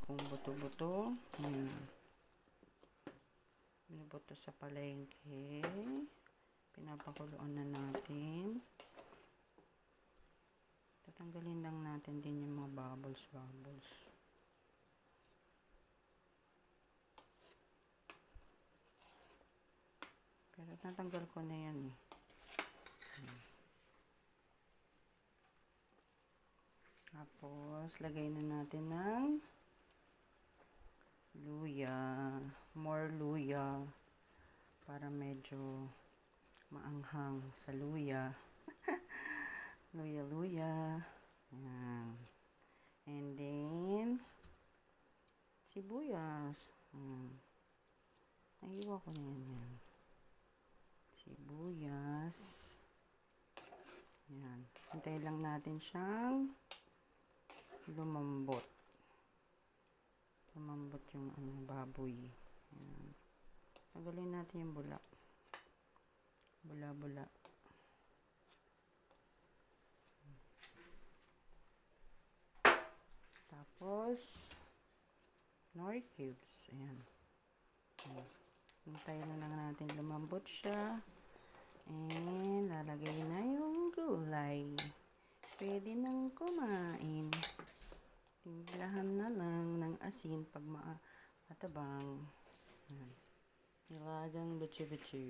kung buto-buto. Binubuto sa palengke. Pinapakuluan na natin. Tatanggalin lang natin din yung mga bubbles. Pero natanggal ko na yan eh. Tapos, lagay na natin ng luya. More luya. Para medyo maanghang sa luya. Luya. Ayan. And then, sibuyas. Naiwa ko na yan. Sibuyas. Ayan. Hintay lang natin siyang lumambot. Lumambot yung baboy. Ayan. Tagalin natin yung bula. Bula. Tapos, nor cubes. Ayan. Hintay lang natin lumambot siya. And, lalagay na yung gulay. Pwede nang kumain. Timplahan na lang ng asin pag matabang. Nilagang butsu-butsu.